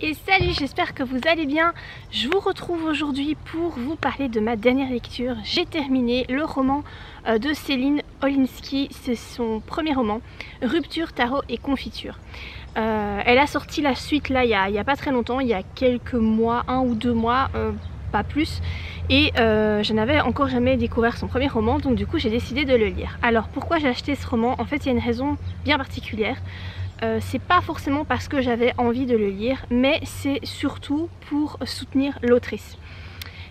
Et salut, j'espère que vous allez bien. Je vous retrouve aujourd'hui pour vous parler de ma dernière lecture. J'ai terminé le roman de Céline Olinsky, c'est son premier roman, Rupture, tarot et confiture. Elle a sorti la suite là il y a pas très longtemps, il y a quelques mois, 1 ou 2 mois, pas plus. Et je n'avais encore jamais découvert son premier roman, donc du coup j'ai décidé de le lire. Alors pourquoi j'ai acheté ce roman? En fait il y a une raison bien particulière. C'est pas forcément parce que j'avais envie de le lire, mais c'est surtout pour soutenir l'autrice.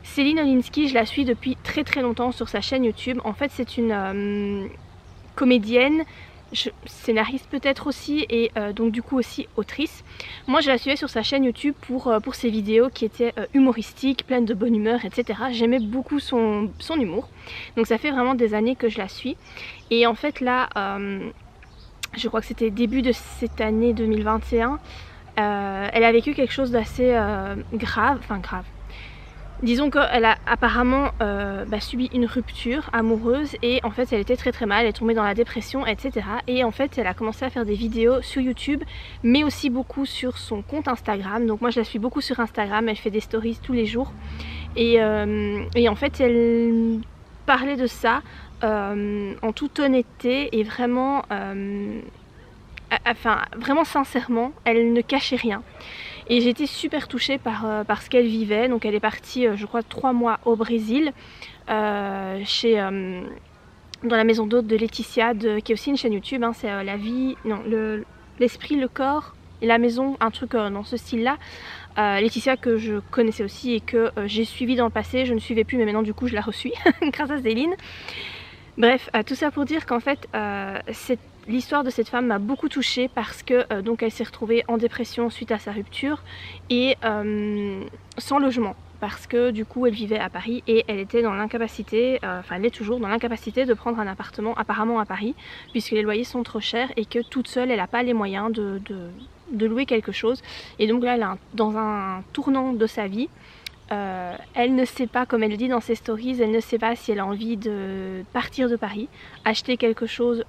Céline Olinsky, je la suis depuis très longtemps sur sa chaîne YouTube. En fait c'est une comédienne, scénariste peut-être aussi, et donc du coup aussi autrice. Moi je la suivais sur sa chaîne YouTube pour ses vidéos qui étaient humoristiques, pleines de bonne humeur, etc. J'aimais beaucoup son humour, donc ça fait vraiment des années que je la suis. Et en fait là, je crois que c'était début de cette année 2021, elle a vécu quelque chose d'assez grave. Disons qu'elle a apparemment subi une rupture amoureuse et en fait elle était très mal, elle est tombée dans la dépression, etc. Et en fait elle a commencé à faire des vidéos sur YouTube, mais aussi beaucoup sur son compte Instagram. Donc moi je la suis beaucoup sur Instagram, elle fait des stories tous les jours. Et en fait elle parlait de ça en toute honnêteté et vraiment, vraiment sincèrement, elle ne cachait rien. Et j'ai été super touchée par ce qu'elle vivait. Donc elle est partie, je crois, 3 mois au Brésil, dans la maison d'hôte de Laetitia, qui est aussi une chaîne YouTube, hein, c'est la vie, non, l'esprit, le corps et la maison, un truc dans ce style-là. Laetitia que je connaissais aussi et que j'ai suivi dans le passé, je ne suivais plus mais maintenant du coup je la reçuis grâce à Céline. Bref, tout ça pour dire qu'en fait l'histoire de cette femme m'a beaucoup touchée parce que donc elle s'est retrouvée en dépression suite à sa rupture et sans logement. Parce que du coup elle vivait à Paris et elle était dans l'incapacité, elle est toujours dans l'incapacité de prendre un appartement apparemment à Paris, puisque les loyers sont trop chers et que toute seule elle n'a pas les moyens de louer quelque chose. Et donc là elle est dans un tournant de sa vie. Elle ne sait pas, comme elle dit dans ses stories, elle ne sait pas si elle a envie de partir de Paris, acheter quelque chose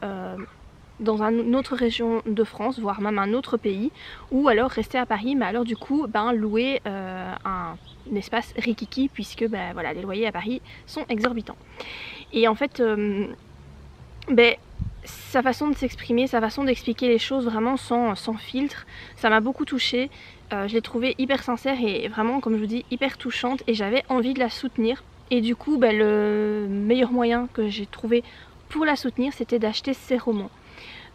dans une autre région de France, voire même un autre pays, ou alors rester à Paris, mais alors du coup louer un espace rikiki, puisque voilà, les loyers à Paris sont exorbitants. Et en fait sa façon de s'exprimer, sa façon d'expliquer les choses vraiment sans filtre, ça m'a beaucoup touchée. Je l'ai trouvée hyper sincère et vraiment, comme je vous dis, hyper touchante, et j'avais envie de la soutenir. Et du coup le meilleur moyen que j'ai trouvé pour la soutenir, c'était d'acheter ses romans.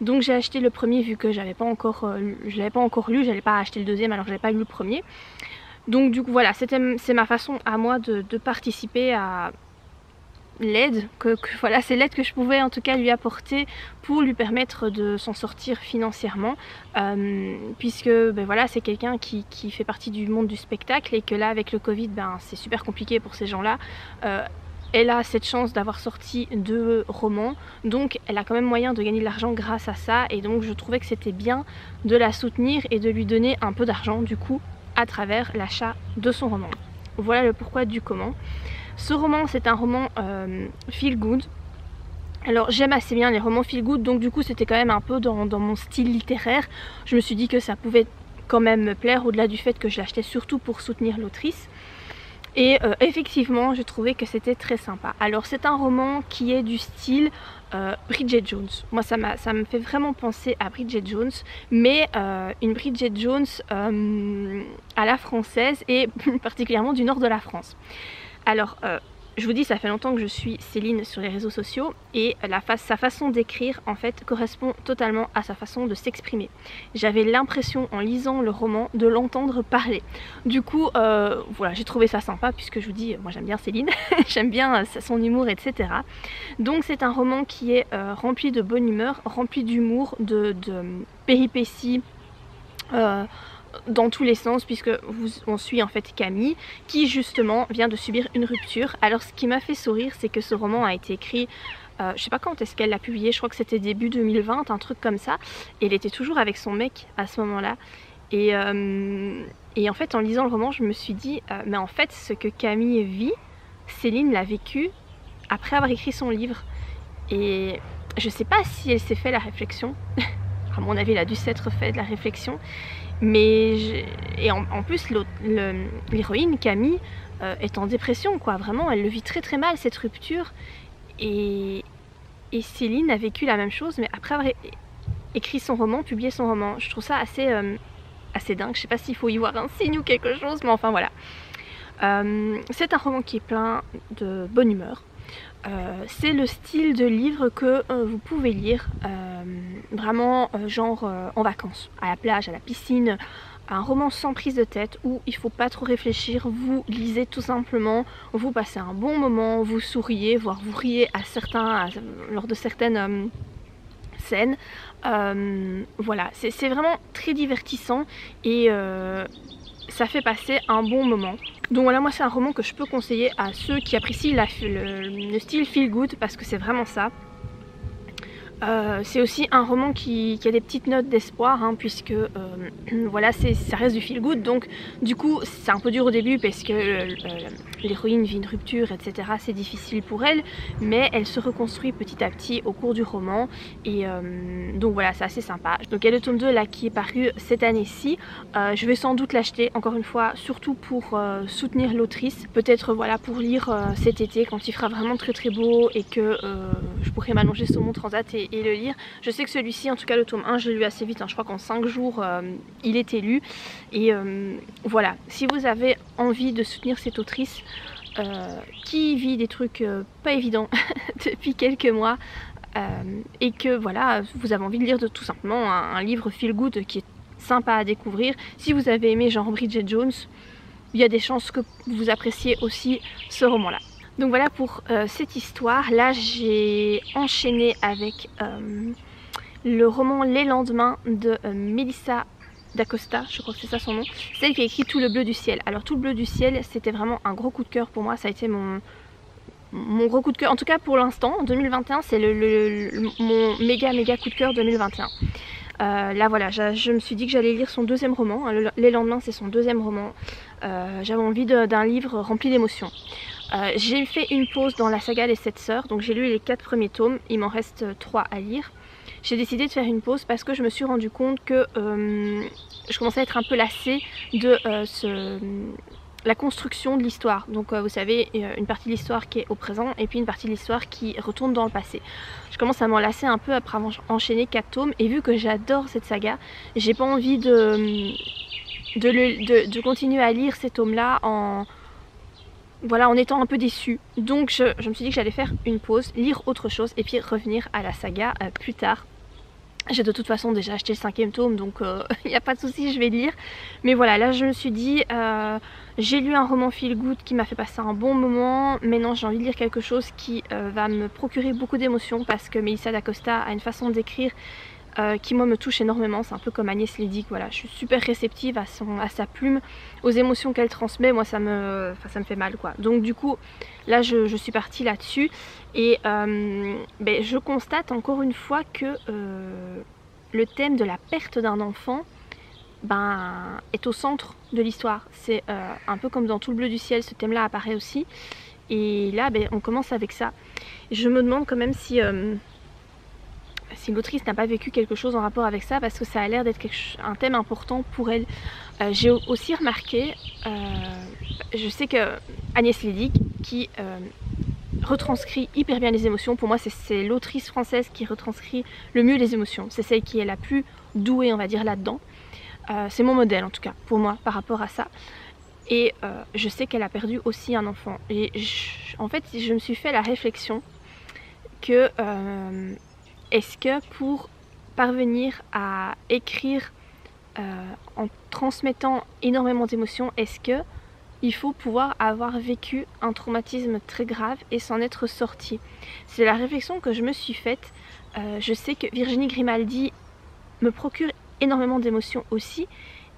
Donc j'ai acheté le premier vu que je l'avais pas encore lu, j'allais pas acheter le deuxième alors que j'avais pas lu le premier. Donc du coup voilà, c'est ma façon à moi de participer à l'aide, voilà, c'est l'aide que je pouvais en tout cas lui apporter pour lui permettre de s'en sortir financièrement, puisque voilà, c'est quelqu'un qui fait partie du monde du spectacle et que là avec le Covid c'est super compliqué pour ces gens-là. Elle a cette chance d'avoir sorti 2 romans, donc elle a quand même moyen de gagner de l'argent grâce à ça, et donc je trouvais que c'était bien de la soutenir et de lui donner un peu d'argent du coup à travers l'achat de son roman. Voilà le pourquoi du comment. Ce roman, c'est un roman feel good. Alors j'aime assez bien les romans feel good, donc du coup c'était quand même un peu dans mon style littéraire. Je me suis dit que ça pouvait quand même me plaire, au-delà du fait que je l'achetais surtout pour soutenir l'autrice. Et effectivement, je trouvais que c'était très sympa. Alors c'est un roman qui est du style Bridget Jones. Moi ça me fait vraiment penser à Bridget Jones, mais une Bridget Jones à la française et plus particulièrement du nord de la France. Alors je vous dis, ça fait longtemps que je suis Céline sur les réseaux sociaux et sa façon d'écrire en fait correspond totalement à sa façon de s'exprimer. J'avais l'impression en lisant le roman de l'entendre parler. Du coup voilà, j'ai trouvé ça sympa puisque je vous dis, moi j'aime bien Céline, j'aime bien son humour, etc. Donc c'est un roman qui est rempli de bonne humeur, rempli d'humour, de péripéties, dans tous les sens, puisque on suit en fait Camille qui justement vient de subir une rupture. Alors ce qui m'a fait sourire, c'est que ce roman a été écrit, je sais pas quand est-ce qu'elle l'a publié, je crois que c'était début 2020, un truc comme ça, et elle était toujours avec son mec à ce moment-là. Et en fait en lisant le roman je me suis dit mais en fait ce que Camille vit, Céline l'a vécu après avoir écrit son livre. Et je sais pas si elle s'est fait la réflexion à mon avis elle a dû s'être fait de la réflexion. Mais en plus l'héroïne Camille est en dépression quoi, vraiment elle le vit très très mal cette rupture et Céline a vécu la même chose mais après avoir écrit son roman, publié son roman. Je trouve ça assez dingue, je sais pas s'il faut y voir un signe ou quelque chose mais enfin voilà. C'est un roman qui est plein de bonne humeur. C'est le style de livre que vous pouvez lire vraiment genre en vacances, à la plage, à la piscine, un roman sans prise de tête où il faut pas trop réfléchir, vous lisez tout simplement, vous passez un bon moment, vous souriez, voire vous riez lors de certaines scènes. Voilà, c'est vraiment très divertissant et ça fait passer un bon moment. Donc voilà, moi c'est un roman que je peux conseiller à ceux qui apprécient le style feel good parce que c'est vraiment ça. C'est aussi un roman qui a des petites notes d'espoir hein, puisque voilà, ça reste du feel good, donc du coup c'est un peu dur au début parce que l'héroïne vit une rupture etc, c'est difficile pour elle, mais elle se reconstruit petit à petit au cours du roman et donc voilà, c'est assez sympa. Donc il y a le tome 2 là qui est paru cette année-ci, je vais sans doute l'acheter encore une fois, surtout pour soutenir l'autrice, peut-être voilà pour lire cet été quand il fera vraiment très très beau et que je pourrai m'allonger sur mon transat et le lire. Je sais que celui-ci, en tout cas le tome 1, je l'ai lu assez vite, hein, je crois qu'en 5 jours il était lu. Et voilà, si vous avez envie de soutenir cette autrice qui vit des trucs pas évidents depuis quelques mois et que voilà, vous avez envie de lire tout simplement un livre feel good qui est sympa à découvrir. Si vous avez aimé genre Bridget Jones, il y a des chances que vous appréciez aussi ce roman-là. Donc voilà pour cette histoire. Là j'ai enchaîné avec le roman Les Lendemains de Melissa d'Acosta, je crois que c'est ça son nom, celle qui a écrit Tout le bleu du ciel. Alors Tout le bleu du ciel c'était vraiment un gros coup de cœur pour moi, ça a été mon gros coup de cœur, en tout cas pour l'instant, en 2021 c'est mon méga coup de cœur 2021. Là voilà, je me suis dit que j'allais lire son deuxième roman, Les Lendemains c'est son deuxième roman, j'avais envie d'un livre rempli d'émotions. J'ai fait une pause dans la saga Les 7 sœurs, donc j'ai lu les 4 premiers tomes, il m'en reste 3 à lire. J'ai décidé de faire une pause parce que je me suis rendu compte que je commençais à être un peu lassée de la construction de l'histoire. Donc vous savez, une partie de l'histoire qui est au présent et puis une partie de l'histoire qui retourne dans le passé. Je commence à m'en lasser un peu après avoir enchaîné 4 tomes et vu que j'adore cette saga, j'ai pas envie de continuer à lire ces tomes-là en étant un peu déçue. Donc je me suis dit que j'allais faire une pause, lire autre chose et puis revenir à la saga plus tard. J'ai de toute façon déjà acheté le 5e tome donc il n'y a pas de souci, je vais lire. Mais voilà, là je me suis dit, j'ai lu un roman feel good qui m'a fait passer un bon moment. Maintenant j'ai envie de lire quelque chose qui va me procurer beaucoup d'émotions parce que Melissa d'Acosta a une façon d'écrire qui moi me touche énormément. C'est un peu comme Agnès Lédic, voilà, je suis super réceptive à sa plume, aux émotions qu'elle transmet. Moi ça me fait mal quoi. Donc du coup là je suis partie là-dessus et je constate encore une fois que le thème de la perte d'un enfant est au centre de l'histoire. C'est un peu comme dans Tout le bleu du ciel, ce thème là apparaît aussi et là on commence avec ça. Je me demande quand même si l'autrice n'a pas vécu quelque chose en rapport avec ça parce que ça a l'air d'être un thème important pour elle. J'ai aussi remarqué, je sais que Agnès Lédic qui retranscrit hyper bien les émotions, pour moi c'est l'autrice française qui retranscrit le mieux les émotions, c'est celle qui est la plus douée on va dire là-dedans, c'est mon modèle en tout cas pour moi par rapport à ça. Et je sais qu'elle a perdu aussi un enfant et en fait je me suis fait la réflexion que est-ce que pour parvenir à écrire en transmettant énormément d'émotions, est-ce que il faut pouvoir avoir vécu un traumatisme très grave et s'en être sorti? C'est la réflexion que je me suis faite. Je sais que Virginie Grimaldi me procure énormément d'émotions aussi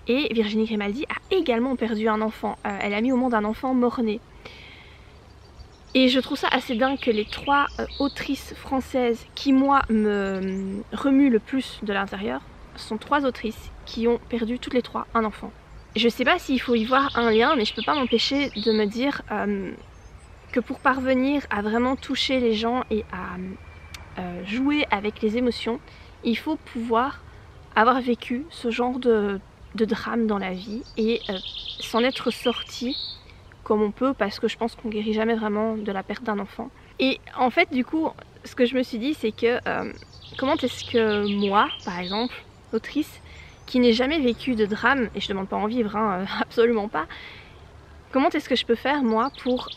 et Virginie Grimaldi a également perdu un enfant. Elle a mis au monde un enfant mort-né. Et je trouve ça assez dingue que les 3 autrices françaises qui moi me remuent le plus de l'intérieur sont 3 autrices qui ont perdu toutes les 3 un enfant. Je sais pas s'il faut y voir un lien, mais je peux pas m'empêcher de me dire que pour parvenir à vraiment toucher les gens et à jouer avec les émotions, il faut pouvoir avoir vécu ce genre de de drame dans la vie et s'en être sorti comme on peut, parce que je pense qu'on guérit jamais vraiment de la perte d'un enfant. Et en fait du coup ce que je me suis dit c'est que comment est-ce que moi par exemple, autrice qui n'ai jamais vécu de drame, et je demande pas à en vivre hein, absolument pas, comment est-ce que je peux faire moi pour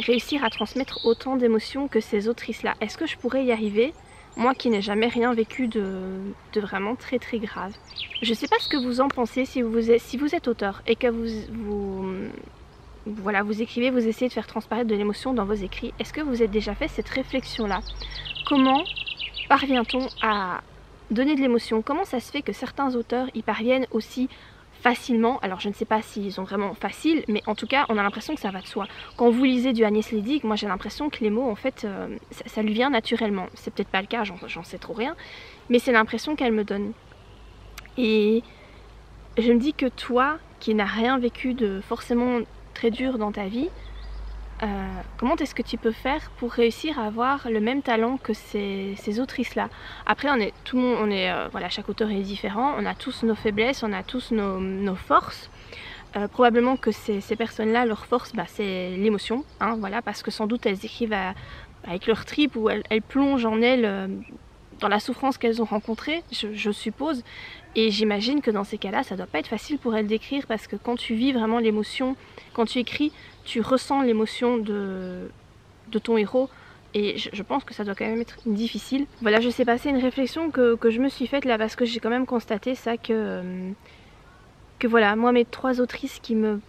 réussir à transmettre autant d'émotions que ces autrices là? Est-ce que je pourrais y arriver, moi qui n'ai jamais rien vécu de vraiment très très grave? Je sais pas ce que vous en pensez, si vous êtes auteur et que voilà, vous écrivez, vous essayez de faire transparaître de l'émotion dans vos écrits. Est-ce que vous avez déjà fait cette réflexion-là? Comment parvient-on à donner de l'émotion? Comment ça se fait que certains auteurs y parviennent aussi facilement? Alors je ne sais pas s'ils ont vraiment facile, mais en tout cas on a l'impression que ça va de soi. Quand vous lisez du Agnès Leydig, moi j'ai l'impression que les mots en fait, ça lui vient naturellement. C'est peut-être pas le cas, j'en sais trop rien, mais c'est l'impression qu'elle me donne. Et je me dis que toi, qui n'as rien vécu de forcément très dur dans ta vie, comment est-ce que tu peux faire pour réussir à avoir le même talent que ces autrices-là? Après, voilà, chaque auteur est différent, on a tous nos faiblesses, on a tous nos forces. Probablement que ces personnes-là, leur force, bah, c'est l'émotion, hein, voilà, parce que sans doute elles écrivent avec leur tripes ou elles plongent en elles dans la souffrance qu'elles ont rencontrée, je suppose. Et j'imagine que dans ces cas-là, ça doit pas être facile pour elles d'écrire, parce que quand tu vis vraiment l'émotion, quand tu écris, tu ressens l'émotion de ton héros. Et je pense que ça doit quand même être difficile. Voilà, je sais pas, c'est une réflexion que je me suis faite là, parce que j'ai quand même constaté ça, que voilà, moi mes 3 autrices qui me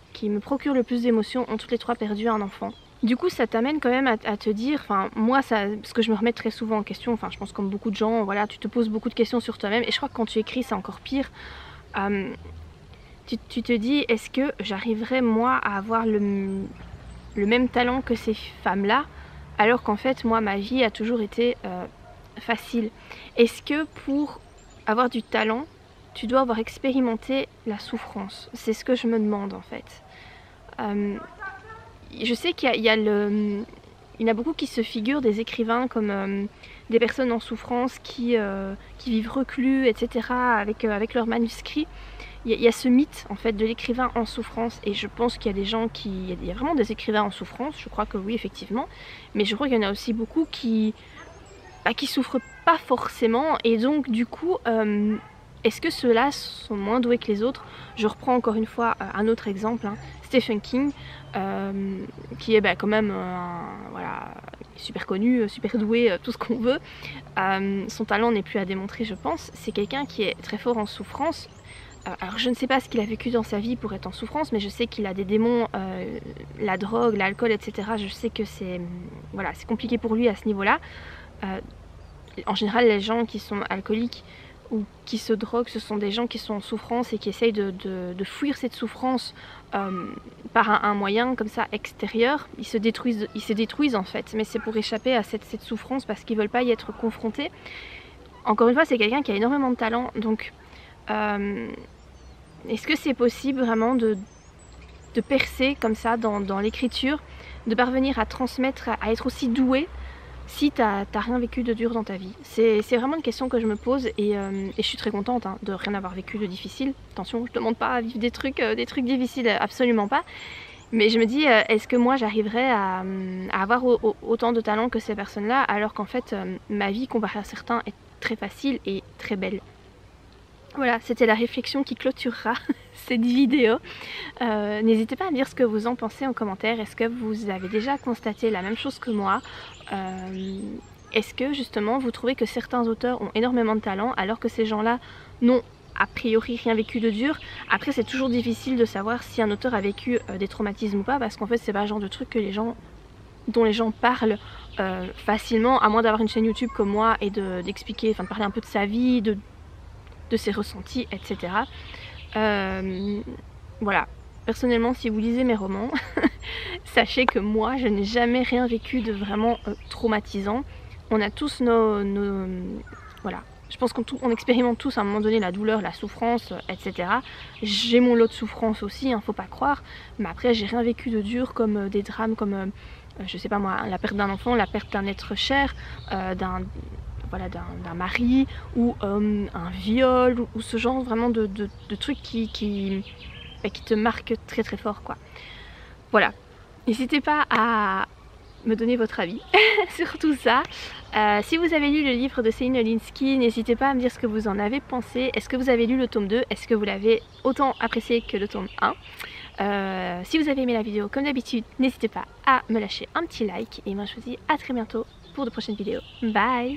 procurent le plus d'émotions ont toutes les 3 perdu un enfant. Du coup ça t'amène quand même à te dire, enfin moi ça, parce que je me remets très souvent en question, enfin je pense comme beaucoup de gens, voilà, tu te poses beaucoup de questions sur toi-même, et je crois que quand tu écris c'est encore pire. Tu te dis, est-ce que j'arriverai moi à avoir le même talent que ces femmes-là, alors qu'en fait moi ma vie a toujours été facile? Est-ce que pour avoir du talent, tu dois avoir expérimenté la souffrance? C'est ce que je me demande en fait. Je sais qu'il y en a beaucoup qui se figurent des écrivains comme des personnes en souffrance qui vivent reclus, etc. avec leurs manuscrits. Il y a ce mythe en fait de l'écrivain en souffrance, et je pense qu'il y a des gens il y a vraiment des écrivains en souffrance, je crois que oui effectivement, mais je crois qu'il y en a aussi beaucoup qui souffrent pas forcément, et donc du coup est-ce que ceux-là sont moins doués que les autres? Je reprends encore une fois un autre exemple, hein, Stephen King, qui est quand même voilà, super connu, super doué, tout ce qu'on veut. Son talent n'est plus à démontrer, je pense. C'est quelqu'un qui est très fort en souffrance. Alors je ne sais pas ce qu'il a vécu dans sa vie pour être en souffrance, mais je sais qu'il a des démons, la drogue, l'alcool, etc. Je sais que c'est voilà, c'est compliqué pour lui à ce niveau-là. En général, les gens qui sont alcooliques ou qui se droguent, ce sont des gens qui sont en souffrance et qui essayent de fuir cette souffrance par un moyen comme ça extérieur. Ils se détruisent en fait, mais c'est pour échapper à cette souffrance, parce qu'ils veulent pas y être confrontés. Encore une fois, c'est quelqu'un qui a énormément de talent, donc est-ce que c'est possible vraiment de percer comme ça dans l'écriture, de parvenir à transmettre, à être aussi doué si t'as rien vécu de dur dans ta vie? C'est vraiment une question que je me pose, et je suis très contente hein, de rien avoir vécu de difficile. Attention, je demande pas à vivre des trucs difficiles, absolument pas. Mais je me dis, est-ce que moi j'arriverais à avoir autant de talent que ces personnes-là, alors qu'en fait ma vie comparée à certains est très facile et très belle. Voilà, c'était la réflexion qui clôturera cette vidéo. N'hésitez pas à me dire ce que vous en pensez en commentaire. Est-ce que vous avez déjà constaté la même chose que moi? Est-ce que justement vous trouvez que certains auteurs ont énormément de talent, alors que ces gens-là n'ont a priori rien vécu de dur? Après, c'est toujours difficile de savoir si un auteur a vécu des traumatismes ou pas, parce qu'en fait c'est pas le genre de truc dont les gens parlent facilement, à moins d'avoir une chaîne YouTube comme moi et d'expliquer, enfin de parler un peu de sa vie, de ses ressentis, etc. Voilà, personnellement, si vous lisez mes romans, sachez que moi, je n'ai jamais rien vécu de vraiment traumatisant. On a tous voilà, je pense qu'on expérimente tous à un moment donné la douleur, la souffrance, etc. J'ai mon lot de souffrance aussi, hein, faut pas croire, mais après, j'ai rien vécu de dur, comme des drames comme, je sais pas moi, la perte d'un enfant, la perte d'un être cher, voilà, d'un mari ou un viol ou ce genre vraiment de trucs qui te marquent très très fort quoi. Voilà, n'hésitez pas à me donner votre avis sur tout ça. Si vous avez lu le livre de Céline Olinsky, n'hésitez pas à me dire ce que vous en avez pensé. Est-ce que vous avez lu le tome 2? Est-ce que vous l'avez autant apprécié que le tome 1? Si vous avez aimé la vidéo, comme d'habitude, n'hésitez pas à me lâcher un petit like. Et moi je vous dis à très bientôt pour de prochaines vidéos. Bye!